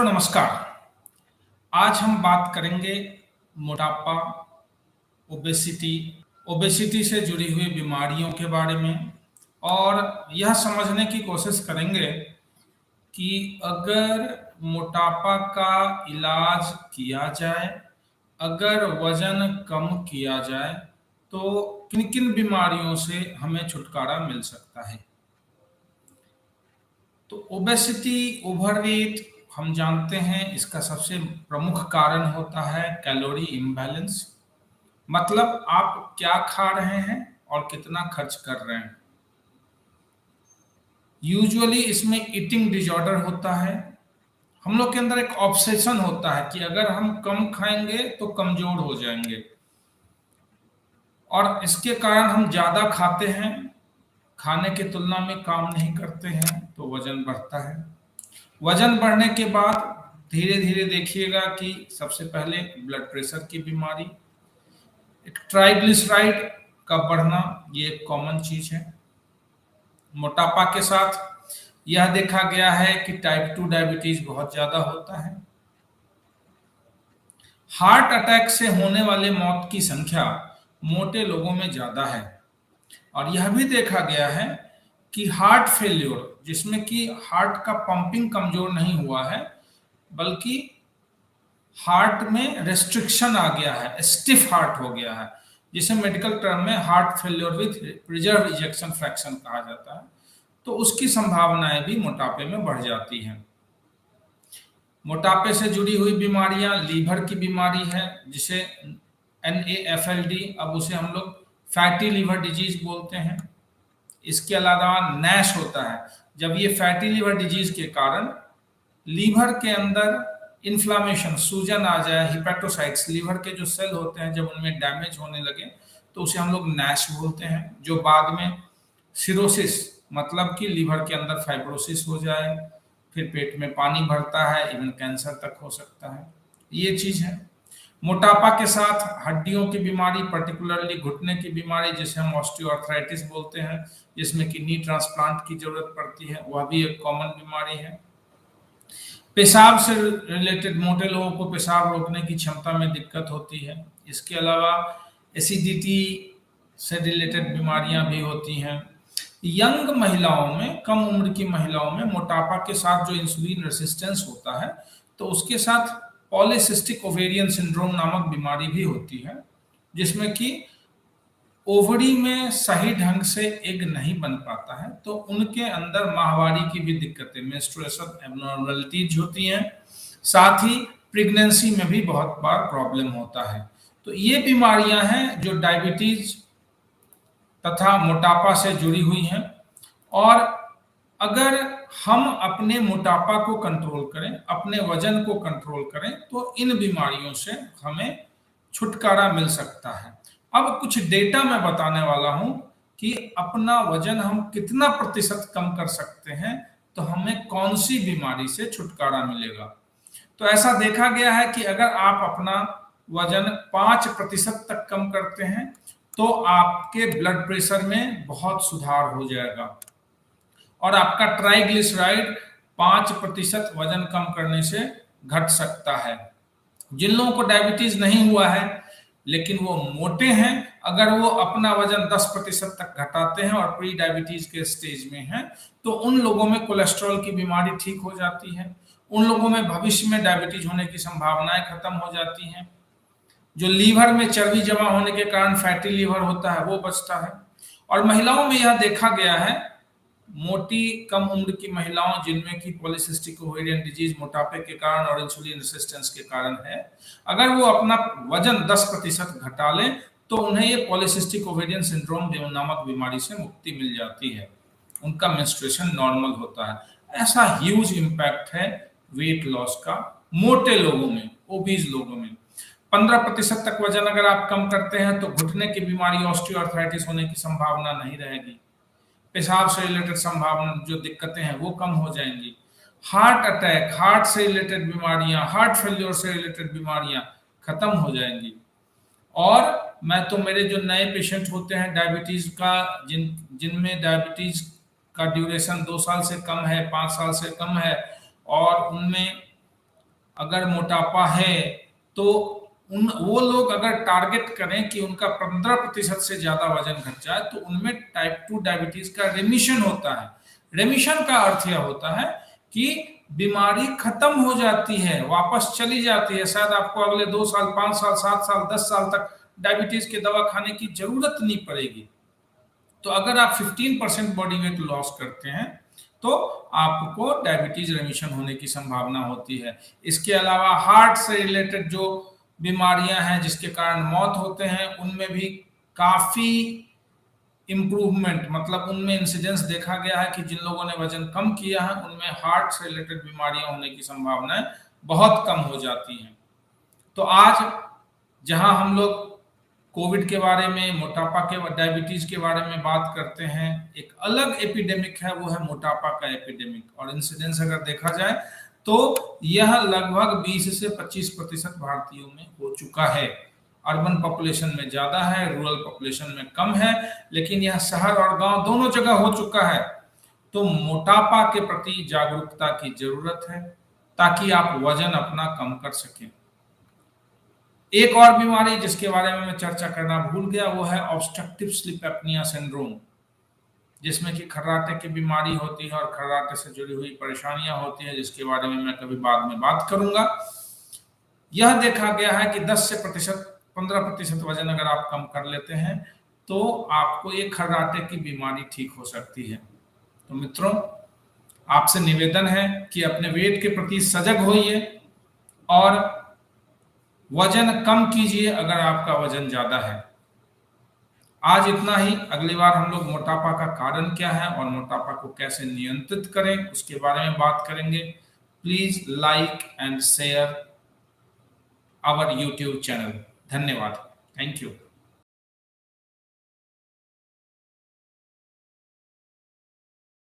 मित्रों नमस्कार। आज हम बात करेंगे मोटापा, ओबेसिटी, ओबेसिटी से जुड़ी हुई बीमारियों के बारे में और यह समझने की कोशिश करेंगे कि अगर मोटापा का इलाज किया जाए, अगर वजन कम किया जाए, तो किन-किन बीमारियों से हमें छुटकारा मिल सकता है। तो ओबेसिटी, ओवरवेट हम जानते हैं इसका सबसे प्रमुख कारण होता है कैलोरी इम्बैलेंस। मतलब आप क्या खा रहे हैं और कितना खर्च कर रहे हैं। यूजुअली इसमें ईटिंग डिसऑर्डर होता है। हम लोग के अंदर एक ऑब्सेशन होता है कि अगर हम कम खाएंगे तो कमजोर हो जाएंगे और इसके कारण हम ज़्यादा खाते हैं, खाने की तुलना में काम नहीं करते हैं तो वजन बढ़ता है। वजन बढ़ने के बाद धीरे धीरे देखिएगा कि सबसे पहले ब्लड प्रेशर की बीमारी, एक ट्राइग्लिसराइड का बढ़ना, ये एक कॉमन चीज है। मोटापा के साथ यह देखा गया है कि टाइप 2 डायबिटीज बहुत ज्यादा होता है। हार्ट अटैक से होने वाले मौत की संख्या मोटे लोगों में ज्यादा है और यह भी देखा गया है कि हार्ट फेल्योर, जिसमें कि हार्ट का पंपिंग कमजोर नहीं हुआ है बल्कि हार्ट में रेस्ट्रिक्शन आ गया है, स्टिफ हार्ट हो गया है, जिसे मेडिकल टर्म में heart failure with preserve ejection fraction कहा जाता है, तो उसकी संभावनाएं भी मोटापे में बढ़ जाती हैं। मोटापे से जुड़ी हुई बीमारियां, लीवर की बीमारी है जिसे NAFLD, अब उसे हम लोग फैटी लीवर डिजीज बोलते हैं। इसके अलावा नैश होता है, जब ये फैटी लीवर डिजीज के कारण लीवर के अंदर इन्फ्लामेशन, सूजन आ जाए, हिपेटोसाइट्स, लीवर के जो सेल होते हैं जब उनमें डैमेज होने लगे तो उसे हम लोग नैश बोलते हैं, जो बाद में सिरोसिस, मतलब कि लीवर के अंदर फाइब्रोसिस हो जाए, फिर पेट में पानी भरता है, इवन कैंसर तक हो सकता है। ये चीज है। मोटापा के साथ हड्डियों की बीमारी, पर्टिकुलरली घुटने की बीमारी जिसे हम ऑस्टियोआर्थराइटिस बोलते हैं, जिसमें कि नी ट्रांसप्लांट की जरूरत पड़ती है, वह भी एक कॉमन बीमारी है। पेशाब से रिलेटेड, मोटे लोगों को पेशाब रोकने की क्षमता में दिक्कत होती है। इसके अलावा एसिडिटी से रिलेटेड बीमारियां भी होती हैं। यंग महिलाओं में, कम उम्र की महिलाओं में मोटापा के साथ जो इंसुलिन रेसिस्टेंस होता है, तो उसके साथ पॉलीसिस्टिक ओवेरियन सिंड्रोम नामक बीमारी भी होती है, जिसमें कि ओवरी में सही ढंग से एग नहीं बन पाता है, तो उनके अंदर माहवारी की भी दिक्कतें, मेंस्ट्रुएशन एब्नॉर्मलिटीज होती हैं। साथ ही प्रेगनेंसी में भी बहुत बार प्रॉब्लम होता है। तो ये बीमारियां हैं जो डायबिटीज तथा मोटापा से जुड़ी हुई हैं और अगर हम अपने मोटापा को कंट्रोल करें, अपने वजन को कंट्रोल करें, तो इन बीमारियों से हमें छुटकारा मिल सकता है। अब कुछ डेटा मैं बताने वाला हूं कि अपना वजन हम कितना प्रतिशत कम कर सकते हैं तो हमें कौन सी बीमारी से छुटकारा मिलेगा। तो ऐसा देखा गया है कि अगर आप अपना वजन 5% तक कम करते हैं तो आपके ब्लड प्रेशर में बहुत सुधार हो जाएगा और आपका ट्राइग्लिसराइड 5% वजन कम करने से घट सकता है। जिन लोगों को डायबिटीज नहीं हुआ है लेकिन वो मोटे हैं, अगर वो अपना वजन 10% तक घटाते हैं और प्री डायबिटीज के स्टेज में हैं, तो उन लोगों में कोलेस्ट्रॉल की बीमारी ठीक हो जाती है, उन लोगों में भविष्य में डायबिटीज होने की संभावनाएं खत्म हो जाती हैं। जो लीवर में चर्बी जमा होने के कारण फैटी लीवर होता है वो बचता है। और महिलाओं में यह देखा गया है, मोटी कम उम्र की महिलाओं जिनमें की पॉलीसिस्टिक ओवेरियन डिजीज मोटापे के कारण और इंसुलिन रेसिस्टेंस के कारण है, अगर वो अपना वजन 10% घटा लें तो उन्हें ये पॉलीसिस्टिक ओवेरियन सिंड्रोम नामक बीमारी से मुक्ति मिल जाती है, उनका मेंस्ट्रुएशन नॉर्मल होता है। ऐसा ह्यूज इम्पैक्ट है वेट लॉस का मोटे लोगों में, ओबीज लोगों में। 15% तक वजन अगर आप कम करते हैं तो घुटने की बीमारी, ऑस्टियोआर्थराइटिस होने की संभावना नहीं रहेगी। पेशाब से रिलेटेड संभावना, जो दिक्कतें हैं वो कम हो जाएंगी। हार्ट अटैक, हार्ट से रिलेटेड बीमारियां, हार्ट फेल्योर से रिलेटेड बीमारियां खत्म हो जाएंगी। और मैं तो मेरे जो नए पेशेंट होते हैं डायबिटीज का, जिनमें डायबिटीज का ड्यूरेशन 2 साल से कम है, 5 साल से कम है और उनमें अगर मोटापा है तो वो लोग अगर टारगेट करें कि उनका 15% से ज्यादा वजन घट जाए तो उनमें टाइप 2 डायबिटीज का रेमिशन होता है। रेमिशन का अर्थ यह होता है कि बीमारी खत्म हो जाती है, वापस चली जाती है, शायद आपको अगले 2 साल, 5 साल, 7 साल, 10 साल तक डायबिटीज की दवा खाने की जरूरत नहीं पड़ेगी। तो अगर आप 15% बॉडी वेट लॉस करते हैं तो आपको डायबिटीज रेमिशन होने की संभावना होती है। इसके अलावा हार्ट से रिलेटेड जो बीमारियां हैं जिसके कारण मौत होते हैं उनमें भी काफी इंप्रूवमेंट, मतलब उनमें इंसिडेंस देखा गया है कि जिन लोगों ने वजन कम किया है उनमें हार्ट से रिलेटेड बीमारियां होने की संभावनाएं बहुत कम हो जाती हैं। तो आज जहां हम लोग कोविड के बारे में, मोटापा के, डायबिटीज के बारे में बात करते हैं, एक अलग एपिडेमिक है, वो है मोटापा का एपिडेमिक। और इंसिडेंस अगर देखा जाए तो यह लगभग 20 से 25% भारतीयों में हो चुका है। अर्बन पॉपुलेशन में ज्यादा है, रूरल पॉपुलेशन में कम है, लेकिन यह शहर और गांव दोनों जगह हो चुका है। तो मोटापा के प्रति जागरूकता की जरूरत है ताकि आप वजन अपना कम कर सकें। एक और बीमारी जिसके बारे में मैं चर्चा करना भूल गया वो है ऑब्स्ट्रक्टिव स्लीप एपनिया सिंड्रोम, जिसमें कि खर्राटे की बीमारी होती है और खर्राटे से जुड़ी हुई परेशानियां होती है, जिसके बारे में मैं कभी बाद में बात करूंगा। यह देखा गया है कि 10 से 15% वजन अगर आप कम कर लेते हैं तो आपको ये खर्राटे की बीमारी ठीक हो सकती है। तो मित्रों, आपसे निवेदन है कि अपने वेट के प्रति सजग होइए और वजन कम कीजिए अगर आपका वजन ज्यादा है। आज इतना ही। अगली बार हम लोग मोटापा का कारण क्या है और मोटापा को कैसे नियंत्रित करें उसके बारे में बात करेंगे। Please like and share our YouTube channel. धन्यवाद। Thank you.